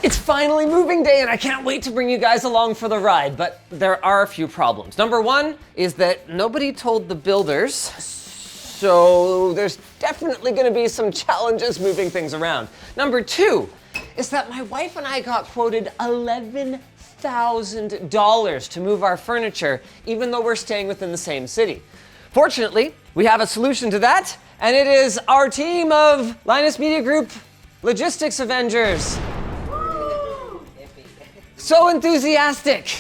It's finally moving day and I can't wait to bring you guys along for the ride, but there are a few problems. Number one is that nobody told the builders, so there's definitely gonna be some challenges moving things around. Number two is that my wife and I got quoted $11,000 to move our furniture, even though we're staying within the same city. Fortunately, we have a solution to that, and it is our team of Linus Media Group Logistics Avengers. So enthusiastic.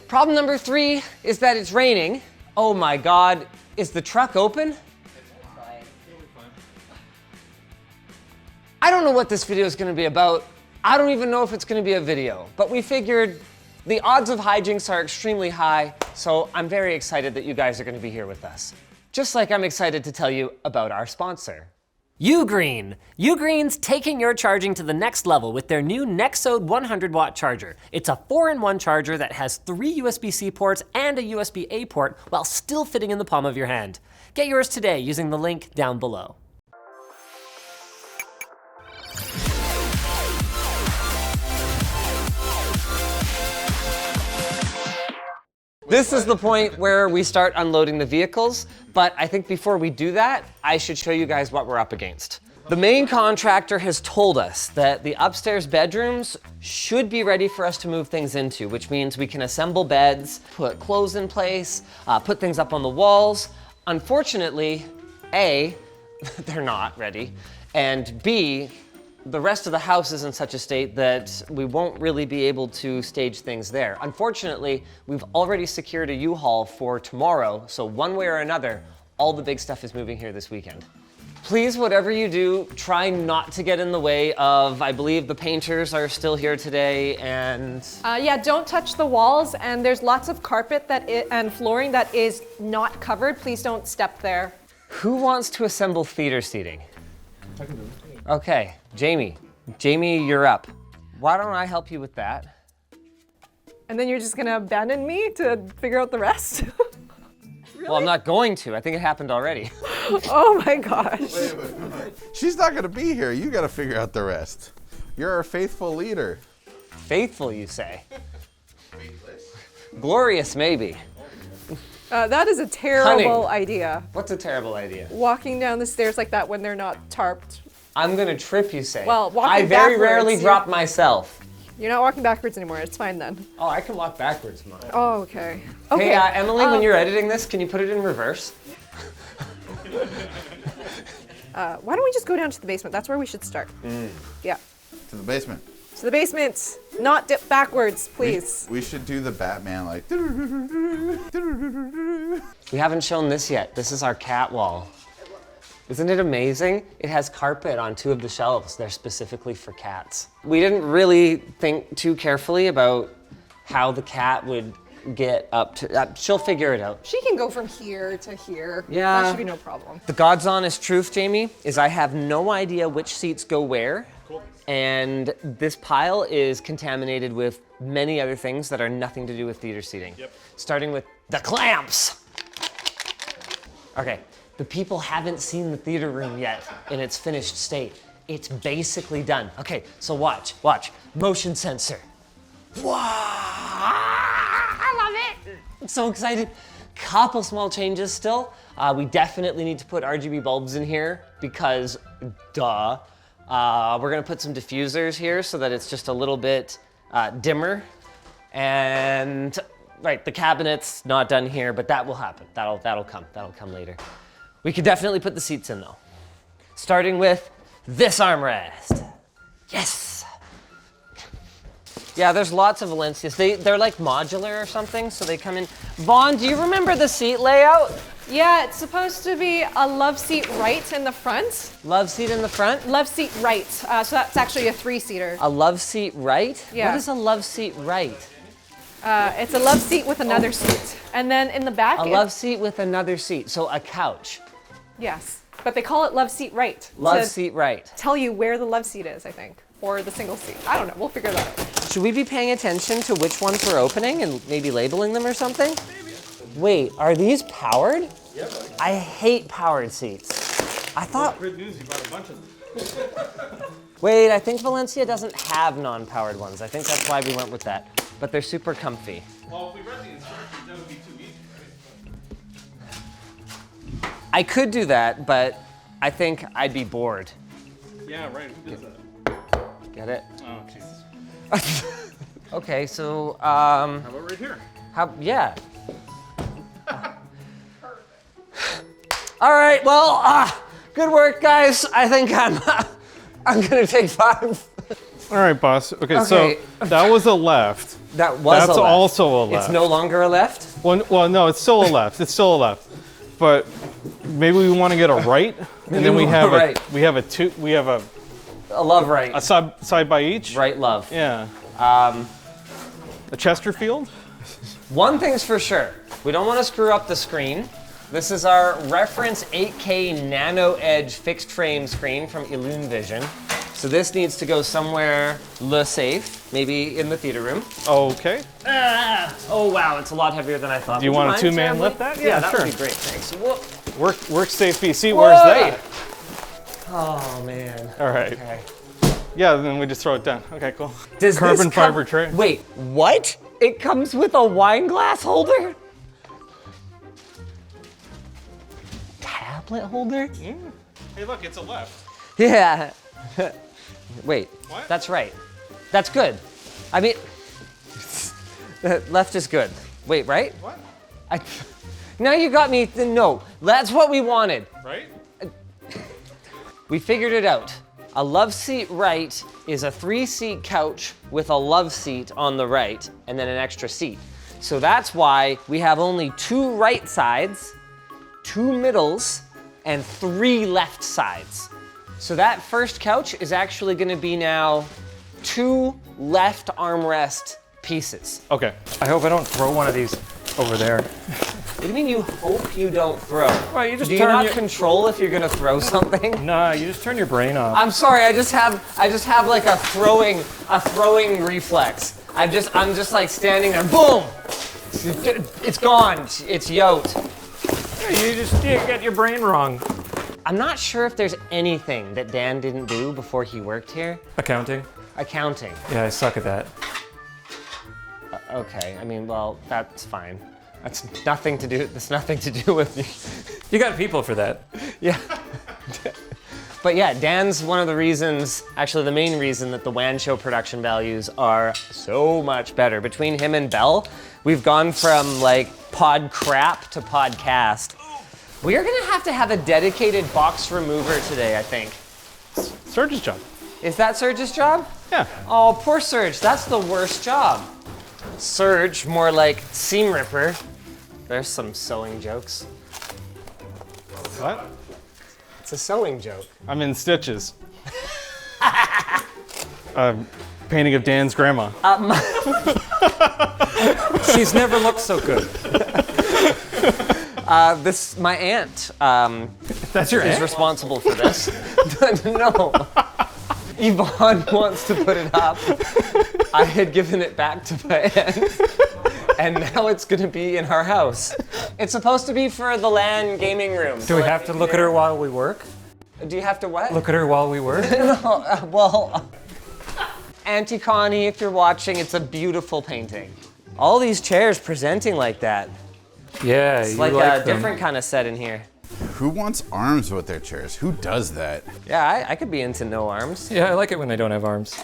Problem number three is that it's raining. Oh my God, is the truck open? I don't know what this video is gonna be about. I don't even know if it's gonna be a video, but we figured the odds of hijinks are extremely high, so I'm very excited that you guys are gonna be here with us. Just like I'm excited to tell you about our sponsor. Ugreen. Ugreen's taking your charging to the next level with their new Nexode 100-watt charger. It's a 4-in-1 charger that has 3 USB-C ports and a USB-A port while still fitting in the palm of your hand. Get yours today using the link down below. This is the point where we start unloading the vehicles, but I think before we do that, I should show you guys what we're up against. The main contractor has told us that the upstairs bedrooms should be ready for us to move things into, which means we can assemble beds, put clothes in place, put things up on the walls. Unfortunately, A, they're not ready, and B, the rest of the house is in such a state that we won't really be able to stage things there. Unfortunately, we've already secured a U-Haul for tomorrow, so one way or another, all the big stuff is moving here this weekend. Please, whatever you do, try not to get in the way of, I believe the painters are still here today, and... Yeah, don't touch the walls, and there's lots of carpet and flooring that is not covered. Please don't step there. Who wants to assemble theater seating? I can do it. Okay, Jamie, you're up. Why don't I help you with that? And then you're just gonna abandon me to figure out the rest? Really? Well, I'm not going to. I think it happened already. Oh my gosh. Wait. She's not gonna be here. You gotta figure out the rest. You're our faithful leader. Faithful, you say? Faithless. Glorious, maybe. That is a terrible idea. What's a terrible idea? Walking down the stairs like that when they're not tarped. I'm gonna trip, you say? Well, walking I very backwards, rarely drop myself. You're not walking backwards anymore. It's fine then. Oh, I can walk backwards, Mom. Oh, okay. Hey, Emily, when you're editing this, can you put it in reverse? Why don't we just go down to the basement? That's where we should start. Yeah. To the basement. To the basement. Not dip backwards, please. We should do the Batman like. We haven't shown this yet. This is our cat wall. Isn't it amazing? It has carpet on 2 of the shelves. They're specifically for cats. We didn't really think too carefully about how the cat would get up to, she'll figure it out. She can go from here to here. Yeah. That should be no problem. The God's honest truth, Jamie, is I have no idea which seats go where. Cool. And this pile is contaminated with many other things that are nothing to do with theater seating. Yep. Starting with the clamps. Okay. The people haven't seen the theater room yet in its finished state. It's basically done. Okay, so watch. Motion sensor. Wow, I love it. I'm so excited. Couple small changes still. We definitely need to put RGB bulbs in here because duh. We're gonna put some diffusers here so that it's just a little bit dimmer. And right, the cabinet's not done here, but that will happen. That'll come later. We could definitely put the seats in though. Starting with this armrest. Yes! Yeah, there's lots of Valencias. They're like modular or something, so they come in. Vaughn, do you remember the seat layout? Yeah, it's supposed to be a love seat right in the front. Love seat in the front? Love seat right. So that's actually a 3-seater. A love seat right? Yeah. What is a love seat right? It's a love seat with another seat. And then in the back, a love seat with another seat, so a couch. Yes, but they call it love seat right. Love seat right. Tell you where the love seat is, I think, or the single seat. I don't know, we'll figure that out. Should we be paying attention to which ones we're opening and maybe labeling them or something? Maybe. Wait, are these powered? Yep. I hate powered seats. I thought... Good news, you bought a bunch of them. Wait, I think Valencia doesn't have non-powered ones. I think that's why we went with that. But they're super comfy. Well, if we read the instructions, that would be too easy, right? I could do that, but I think I'd be bored. Yeah, right. Who does that? Get it? Oh, Jesus. Okay, so, How about right here? yeah. All right, well, good work, guys. I think I'm gonna take 5. All right, boss. Okay, Okay. so that was a left. That was That's a left. also a left. It's no longer a left? Well, no, it's still a left. It's still a left. But maybe we want to get a right, and then we have Right. we have a love right. a side by each. Right love. Yeah. A Chesterfield. One thing's for sure, we don't want to screw up the screen. This is our reference 8K Nano Edge fixed frame screen from Illuminvision. So this needs to go somewhere safe, maybe in the theater room. Okay. Oh wow, it's a lot heavier than I thought. Do you Would want a mind, two-man Jeremy? lift that? Yeah, Yeah, that sure. would be great. Thanks. Whoop. Work safe PC. Where's they? Oh man. All right. Okay. Yeah, then we just throw it down. Okay, cool. Does Carbon this come- fiber tray. Wait, what? It comes with a wine glass holder? Tablet holder? Hey, look, it's a left. Yeah. Wait, What? that's right. That's good. I mean, left is good. Wait, right? What? Now you got me, no, that's what we wanted. Right? We figured it out. A love seat right is a 3-seat couch with a love seat on the right and then an extra seat. So that's why we have only 2 right sides, 2 middles, and 3 left sides. So that first couch is actually gonna be now 2 left armrest pieces. Okay. I hope I don't throw one of these over there. What do you mean you hope you don't throw? Well, you just Do you turn not your- control if you're gonna throw something? Nah, you just turn your brain off. I'm sorry, I just have like a throwing reflex. I'm just like standing there, boom! It's gone, it's yoked. You get your brain wrong. I'm not sure if there's anything that Dan didn't do before he worked here. Accounting? Accounting. Yeah, I suck at that. Okay, I mean, well, that's fine. That's nothing to do with me. You got people for that. Yeah. But yeah, Dan's one of the reasons, actually the main reason that the WAN show production values are so much better. Between him and Bell, we've gone from like pod crap to podcast. We are gonna have to have a dedicated box remover today, I think. Surge's job. Is that Serge's job? Yeah. Oh, poor Serge, that's the worst job. Serge, more like seam ripper. There's some sewing jokes. What? It's a sewing joke. I'm in stitches. Painting of Dan's grandma. She's never looked so good. My aunt That's your is aunt? responsible for this. No. Yvonne wants to put it up. I had given it back to my aunt. And now it's gonna be in our house. It's supposed to be for the LAN gaming room. Do we have to look at her while we work? Do you have to what? Look at her while we work? Well, Auntie Connie, if you're watching, it's a beautiful painting. All these chairs presenting like that. Yeah, It's you like like a them. different kind of set in here. Who wants arms with their chairs? Who does that? Yeah, I could be into no arms. Yeah, I like it when they don't have arms.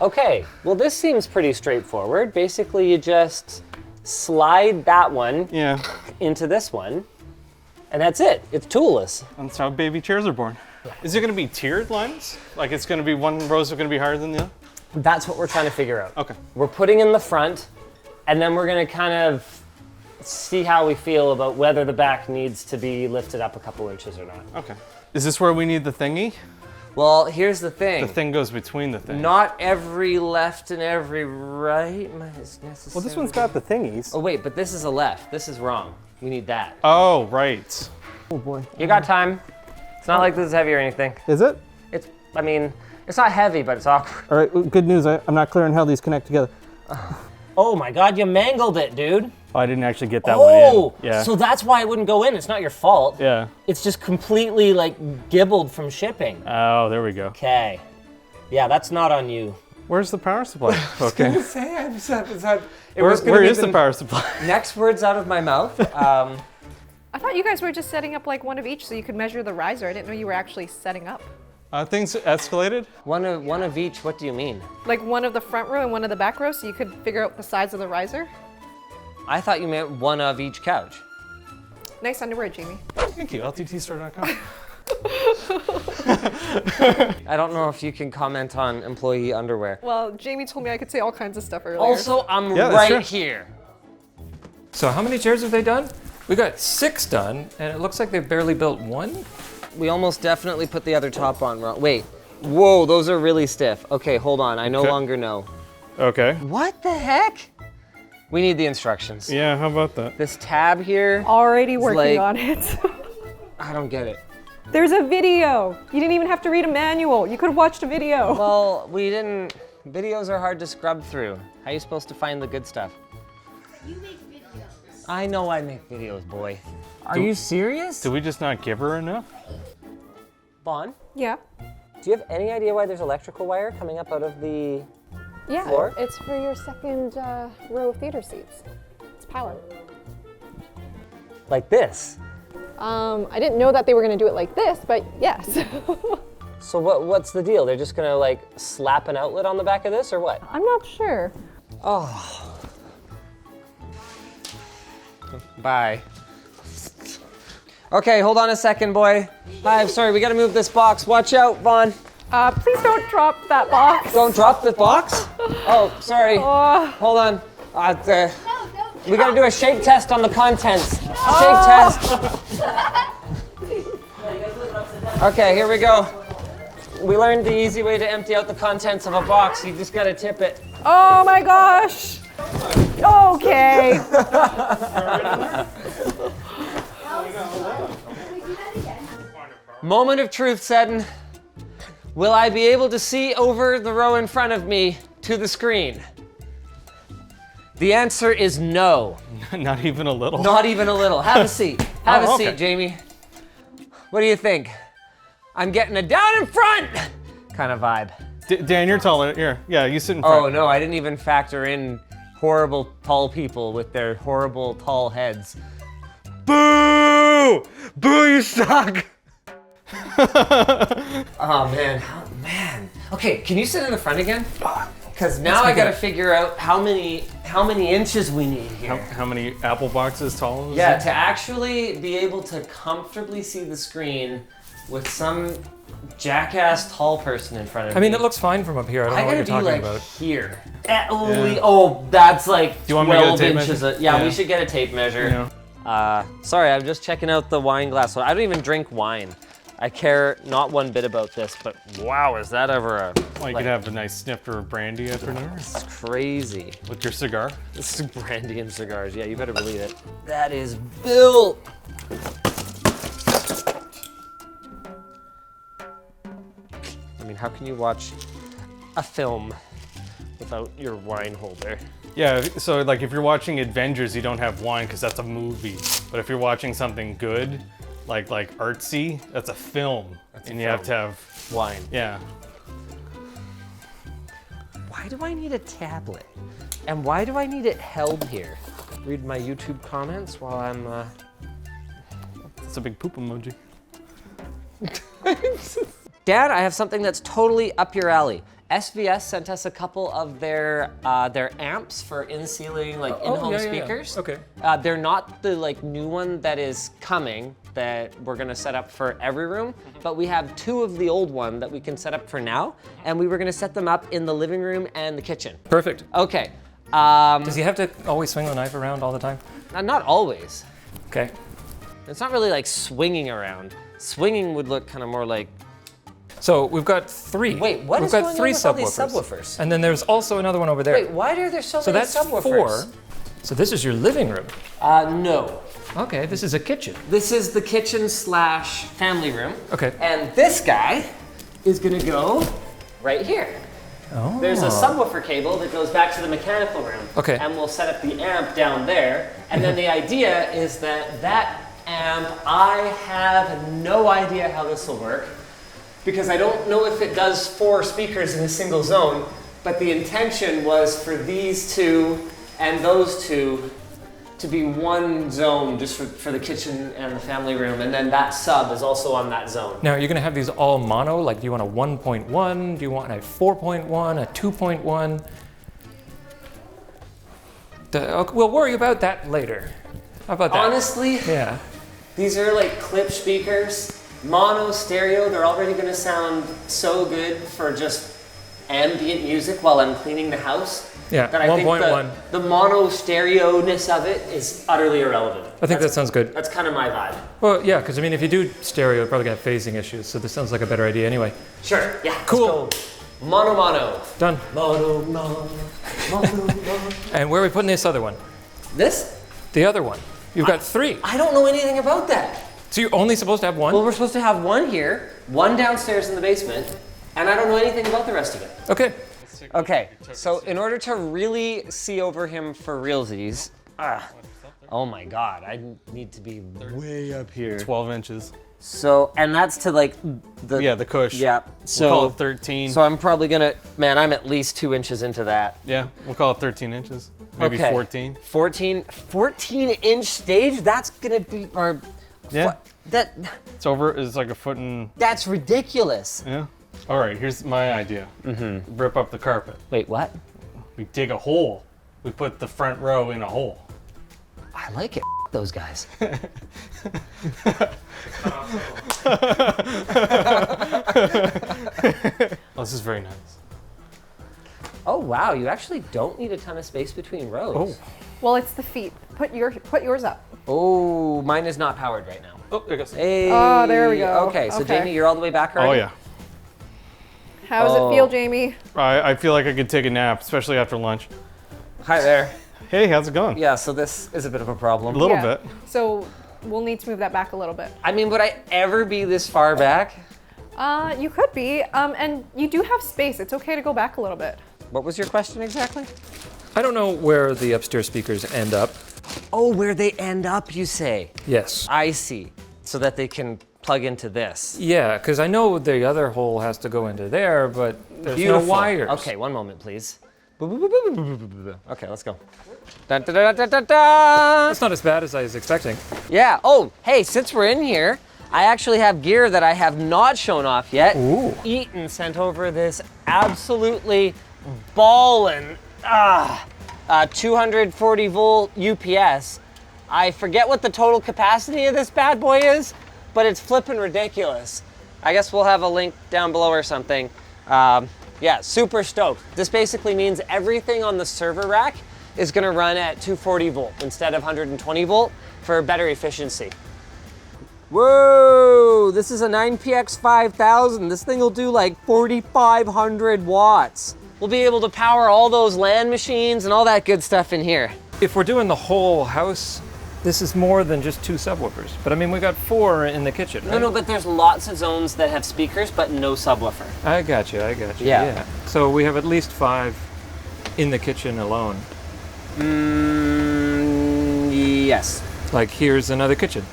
Okay, well this seems pretty straightforward. Basically you just slide that one Yeah. into this one, and that's it. It's toolless. That's how baby chairs are born. Is it going to be tiered lines? Like it's going to be one rows are going to be higher than the other? That's what we're trying to figure out. Okay. We're putting in the front, and then we're gonna kind of see how we feel about whether the back needs to be lifted up a couple inches or not. Okay. Is this where we need the thingy? Well, here's the thing. The thing goes between the things. Not every left and every right is necessary. Well, this one's got the thingies. Oh wait, but this is a left. This is wrong. We need that. Oh, right. You got time. It's not like this is heavy or anything. Is it? I mean, it's not heavy, but it's awkward. All right, good news. I'm not clear on how these connect together. Oh my God, you mangled it, dude. Oh, I didn't actually get that one in. Yeah. So that's why it wouldn't go in. It's not your fault. Yeah. It's just completely like gibbled from shipping. Oh, there we go. Okay. Yeah, that's not on you. Where's the power supply? Okay. Where is the power supply? Next words out of my mouth. I thought you guys were just setting up like one of each so you could measure the riser. I didn't know you were actually setting up. Things escalated. One of each. What do you mean? Like one of the front row and one of the back row so you could figure out the size of the riser? I thought you meant one of each couch. Nice underwear, Jamie. Thank you. LTTstore.com. I don't know if you can comment on employee underwear. Well, Jamie told me I could say all kinds of stuff earlier. Also, I'm Yeah, that's right true. here. So how many chairs have they done? We got 6 done, and it looks like they've barely built 1. We almost definitely put the other top on wrong. Wait. Whoa, those are really stiff. Okay, hold on. I no Okay. longer know. Okay. What the heck? We need the instructions. Yeah, how about that? This tab here, Already working like- on it. I don't get it. There's a video. You didn't even have to read a manual. You could have watched a video. Well, we didn't. Videos are hard to scrub through. How are you supposed to find the good stuff? You make videos. I know I make videos, boy. Are you serious? Did we just not give her enough? Vaughn, Yeah. do you have any idea why there's electrical wire coming up out of the Yeah, floor? it's for your second row of theater seats. It's power. Like this? I didn't know that they were going to do it like this, but yes. So what's the deal? They're just gonna like slap an outlet on the back of this or what? I'm not sure. Bye. Okay, hold on a second, boy. Hi, I'm sorry, we gotta move this box. Watch out, Vaughn. Please don't drop that box. Don't drop the box. Oh, sorry. Hold on. We gotta do a shake test on the contents. Shake test. Okay, here we go. We learned the easy way to empty out the contents of a box. You just gotta tip it. Oh my gosh. Okay. Moment of truth, Seddon. Will I be able to see over the row in front of me to the screen? The answer is no. Not even a little. Not even a little. Have a seat. Have Oh, a seat, okay. Jamie. What do you think? I'm getting a down in front kind of vibe. Dan, you're taller. Here, yeah, you sit in front. Oh no, I didn't even factor in horrible tall people with their horrible tall heads. Boo! Boo, you suck! Oh man, man. Okay, can you sit in the front again? Because now I gotta figure out how many inches we need here. How many apple boxes tall is Yeah, it? to actually be able to comfortably see the screen with some jackass tall person in front of me. I mean, it looks fine from up here. I don't know what I you're gotta be talking like about. here. Oh, that's like you want me to get a 12 tape inches. measure? Yeah, Yeah. we should get a tape measure. Yeah. Sorry, I'm just checking out the wine glass. I don't even drink wine. I care not one bit about this, but wow, is that ever a Well, you could have a nice snifter of brandy after dinner It's crazy. with your cigar. This is brandy and cigars. Yeah, you better believe it. That is built. I mean, how can you watch a film without your wine holder? Yeah, so like if you're watching Avengers, you don't have wine because that's a movie. But if you're watching something good, like artsy, that's a film. And you have to have, Wine. yeah. Why do I need a tablet? And why do I need it held here? Read my YouTube comments while I'm, It's a big poop emoji. Dad, I have something that's totally up your alley. SVS sent us a couple of their amps for in-ceiling, like in-home speakers. Okay. They're not the new one that is coming that we're gonna set up for every room, but we have 2 of the old one that we can set up for now, and we were gonna set them up in the living room and the kitchen. Perfect. Okay. Does he have to always swing the knife around all the time? Not always. Okay. It's not really like swinging around. Swinging would look kind of more like. So we've got 3. Wait, what we've is got going 3 on with all these subwoofers. subwoofers? And then there's also another one over there. Wait, why are there so so many that's subwoofers? 4. So this is your living room. No. Okay, this is a kitchen. This is the kitchen / family room. Okay. And this guy is gonna go right here. Oh. There's a subwoofer cable that goes back to the mechanical room. Okay. And we'll set up the amp down there. And then the idea is that amp, I have no idea how this will work. because I don't know if it does 4 speakers in a single zone, but the intention was for these 2 and those 2 to be one zone just for the kitchen and the family room, and then that sub is also on that zone. Now, you're gonna have these all mono, like do you want a 1.1, do you want a 4.1, a 2.1? We'll worry about that later. How about that? Honestly, Yeah. these are like clip speakers, mono, stereo, they're already gonna sound so good for just ambient music while I'm cleaning the house. Yeah, that I think 1.1. the mono stereo-ness of it is utterly irrelevant. I think that sounds good. That's kind of my vibe. Well, yeah, because I mean, if you do stereo, you're probably gonna have phasing issues, so this sounds like a better idea anyway. Sure, yeah, Cool. let's go. Mono, mono. Done. Mono, mono, mono, mono. And where are we putting this other one? This? The other one. You've got 3. I don't know anything about that. So you're only supposed to have 1? Well, we're supposed to have 1 here, 1 downstairs in the basement, and I don't know anything about the rest of it. Okay. Okay, so in order to really see over him for realsies, oh my God, I need to be way up here. 12 inches. So, and that's to like the The cush. Yeah. So We'll call it 13. So I'm probably gonna, man, I'm at least 2 inches into that. Yeah, we'll call it 13 inches. Maybe Okay. 14. 14-inch stage. That's gonna be our. Yeah. That It's like a foot and, that's ridiculous. yeah. All right, here's my idea. Rip up the carpet. Wait, what? We dig a hole. We put the front row in a hole. I like it. Those guys. Oh, this is very nice. Oh wow, you actually don't need a ton of space between rows. Oh. Well, it's the feet. Put yours up. Oh, mine is not powered right now. Oh, there it goes. Hey. Oh, there we go. Okay, so Okay. Jamie, you're all the way back already? Oh, yeah. How does it feel, Jamie? I feel like I could take a nap, especially after lunch. Hi there. Hey, how's it going? Yeah, so this is a bit of a problem. A little Yeah. bit. So we'll need to move that back a little bit. I mean, would I ever be this far back? You could be, and you do have space. It's okay to go back a little bit. What was your question exactly? I don't know where the upstairs speakers end up. Oh, where they end up, you say? Yes. I see. So that they can plug into this. Yeah, because I know the other hole has to go into there, but there's Beautiful. no wires. Okay, one moment, please. Okay, let's go. Dun, dun, dun, dun, dun, dun. That's not as bad as I was expecting. Yeah. Oh, hey, since we're in here, I actually have gear that I have not shown off yet. Ooh. Eaton sent over this absolutely ballin' 240 volt UPS. I forget what the total capacity of this bad boy is, but it's flippin' ridiculous. I guess we'll have a link down below or something. Yeah, super stoked. This basically means everything on the server rack is gonna run at 240 volt instead of 120 volt for better efficiency. Whoa, this is a 9PX 5000. This thing will do like 4,500 watts. We'll be able to power all those LAN machines and all that good stuff in here. If we're doing the whole house, this is more than just 2 subwoofers. But I mean, we got 4 in the kitchen, right? No, but there's lots of zones that have speakers, but no subwoofer. I got you. Yeah. So we have at least 5 in the kitchen alone. Yes. Like here's another kitchen.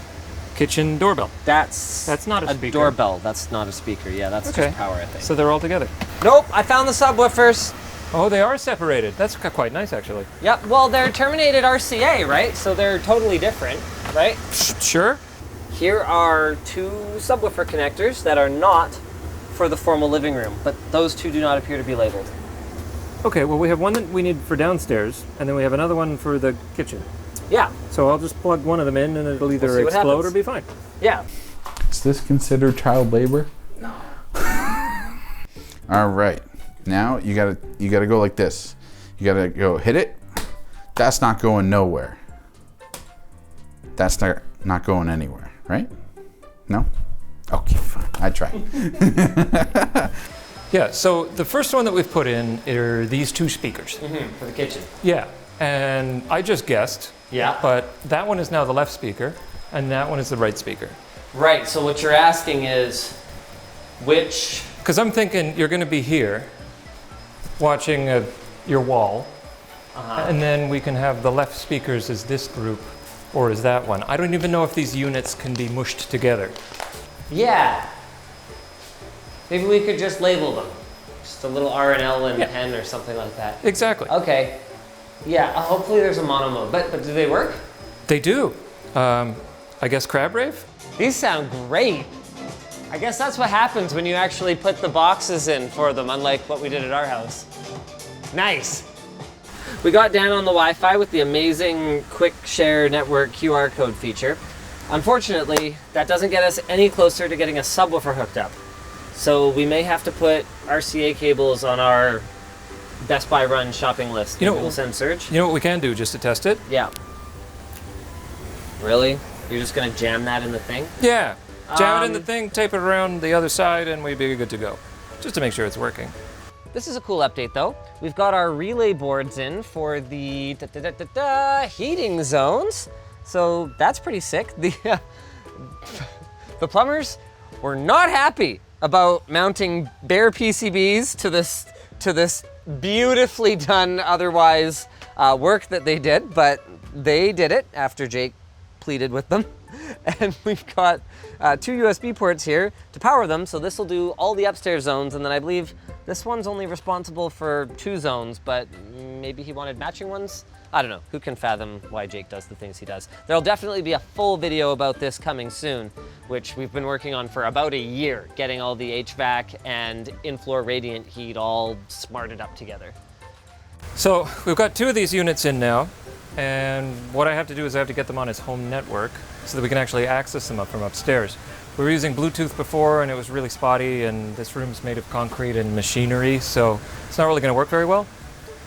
Kitchen doorbell. That's not a speaker. Doorbell. That's not a speaker. Yeah, that's Okay. just power, I think. So they're all together. Nope, I found the subwoofers. Oh, they are separated. That's quite nice, actually. Yep, well, they're terminated RCA, right? So they're totally different, right? Sure. Here are 2 subwoofer connectors that are not for the formal living room, but those 2 do not appear to be labeled. Okay, well, we have one that we need for downstairs, and then we have another one for the kitchen. Yeah, So I'll just plug one of them in, and it'll either see what explode happens. or be fine. yeah. Is this considered child labor? No. All right. Now you gotta go like this. You gotta go hit it. That's not going nowhere. That's not going anywhere, right? No? Okay, fine. I tried. Yeah, so the first one that we've put in are these 2 speakers. For the kitchen. Yeah, and I just guessed. Yeah. But that one is now the left speaker, and that one is the right speaker. Right, so what you're asking is which... Because I'm thinking you're going to be here watching your wall, and then we can have the left speakers as this group or as that one. I don't even know if these units can be mushed together. Yeah. Maybe we could just label them. Just a little R and L and pen or something like that. Exactly. Okay. Yeah, hopefully there's a mono mode. But do they work? They do. I guess crab rave? These sound great. I guess that's what happens when you actually put the boxes in for them, unlike what we did at our house. Nice. We got Dan on the Wi-Fi with the amazing Quick Share Network QR code feature. Unfortunately, that doesn't get us any closer to getting a subwoofer hooked up. So we may have to put RCA cables on our Best Buy Run shopping list. You know, we'll send Surge. You know what we can do just to test it? Yeah. Really? You're just gonna jam that in the thing? Yeah. Jam it in the thing, tape it around the other side, and we'd be good to go. Just to make sure it's working. This is a cool update though. We've got our relay boards in for the heating zones. So that's pretty sick. The plumbers were not happy about mounting bare PCBs to this beautifully done otherwise work that they did, but they did it after Jake pleaded with them. And we've got 2 USB ports here to power them, so this will do all the upstairs zones, and then I believe this one's only responsible for 2 zones, but maybe he wanted matching ones? I don't know, who can fathom why Jake does the things he does. There'll definitely be a full video about this coming soon, which we've been working on for about a year, getting all the HVAC and in-floor radiant heat all smarted up together. So we've got 2 of these units in now, and what I have to do is I have to get them on his home network so that we can actually access them up from upstairs. We were using Bluetooth before and it was really spotty, and this room's made of concrete and machinery, so it's not really going to work very well.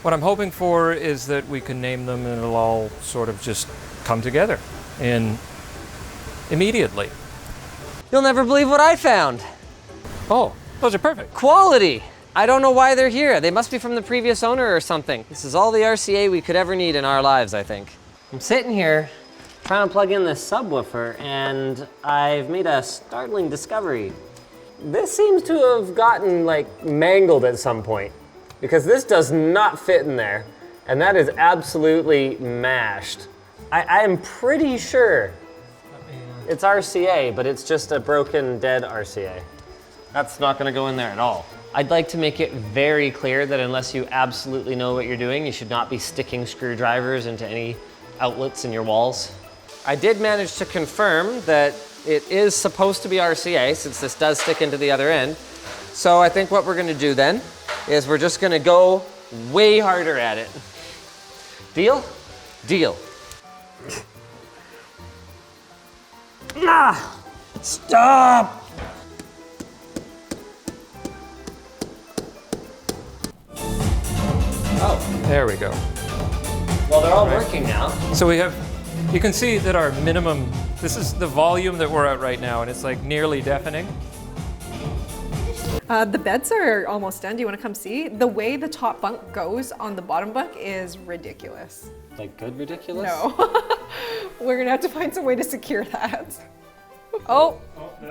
What I'm hoping for is that we can name them and it'll all sort of just come together immediately. You'll never believe what I found. Oh, those are perfect. Quality. I don't know why they're here. They must be from the previous owner or something. This is all the RCA we could ever need in our lives, I think. I'm sitting here trying to plug in this subwoofer, and I've made a startling discovery. This seems to have gotten like mangled at some point, because this does not fit in there, and that is absolutely mashed. I am pretty sure it's RCA, but it's just a broken, dead RCA. That's not gonna go in there at all. I'd like to make it very clear that unless you absolutely know what you're doing, you should not be sticking screwdrivers into any outlets in your walls. I did manage to confirm that it is supposed to be RCA, since this does stick into the other end. So I think what we're gonna do then is we're just gonna go way harder at it. Deal? Deal. Ah! Stop! Oh. There we go. Well, they're all working now. So you can see that our minimum, this is the volume that we're at right now, and it's like nearly deafening. The beds are almost done. Do you want to come see? The way the top bunk goes on the bottom bunk is ridiculous. Like good ridiculous? No. We're gonna have to find some way to secure that. Oh,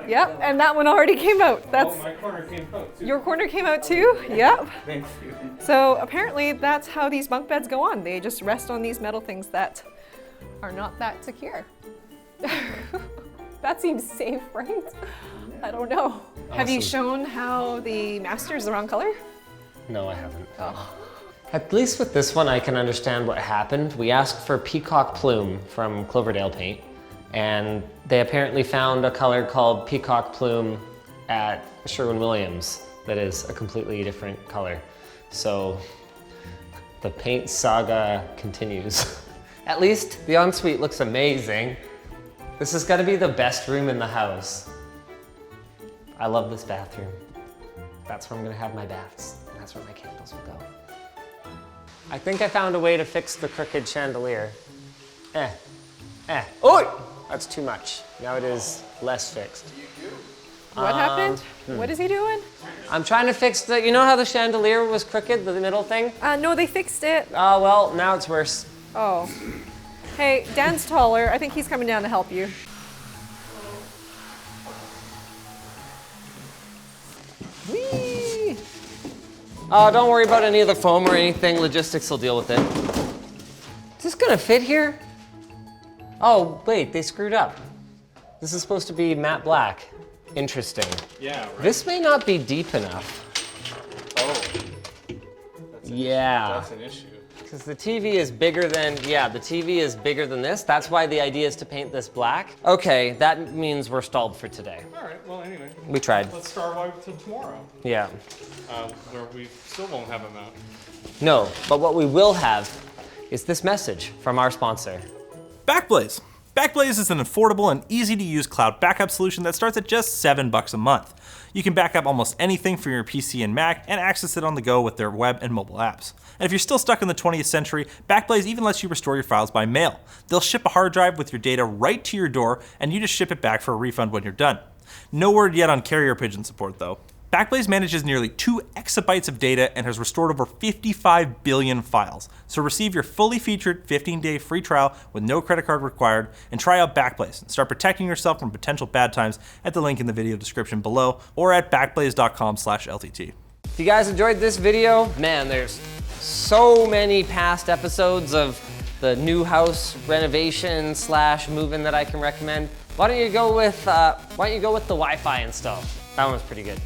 yep, and that one already came out. That's my corner came out too. Your corner came out too? Yep. Thank you. So apparently that's how these bunk beds go on. They just rest on these metal things that are not that secure. That seems safe, right? I don't know. Awesome. Have you shown how the master is the wrong color? No, I haven't. Oh. At least with this one, I can understand what happened. We asked for Peacock Plume from Cloverdale Paint, and they apparently found a color called Peacock Plume at Sherwin-Williams that is a completely different color. So the paint saga continues. At least the ensuite looks amazing. This is gonna be the best room in the house. I love this bathroom. That's where I'm gonna have my baths. That's where my candles will go. I think I found a way to fix the crooked chandelier. Oh, that's too much. Now it is less fixed. What happened? What is he doing? I'm trying to fix the, you know how the chandelier was crooked, the middle thing? No, they fixed it. Oh, well, now it's worse. Oh. Hey, Dan's taller. I think he's coming down to help you. Whee! Oh, don't worry about any of the foam or anything. Logistics will deal with it. Is this gonna fit here? Oh, wait, they screwed up. This is supposed to be matte black. Interesting. Yeah, right? This may not be deep enough. Oh. Yeah. That's an issue. Because the TV is bigger than, yeah, the TV is bigger than this. That's why the idea is to paint this black. Okay, that means we're stalled for today. All right, well, anyway. We tried. Let's start wipe till tomorrow, Yeah. where we still won't have a mount. No, but what we will have is this message from our sponsor. Backblaze. Backblaze is an affordable and easy to use cloud backup solution that starts at just $7 a month. You can back up almost anything from your PC and Mac and access it on the go with their web and mobile apps. And if you're still stuck in the 20th century, Backblaze even lets you restore your files by mail. They'll ship a hard drive with your data right to your door, and you just ship it back for a refund when you're done. No word yet on carrier pigeon support though. Backblaze manages nearly 2 exabytes of data and has restored over 55 billion files. So receive your fully featured 15-day free trial with no credit card required, and try out Backblaze and start protecting yourself from potential bad times at the link in the video description below or at backblaze.com/LTT. If you guys enjoyed this video, man, there's so many past episodes of the new house renovation / move-in that I can recommend. Why don't you go with the Wi-Fi install? That one was pretty good.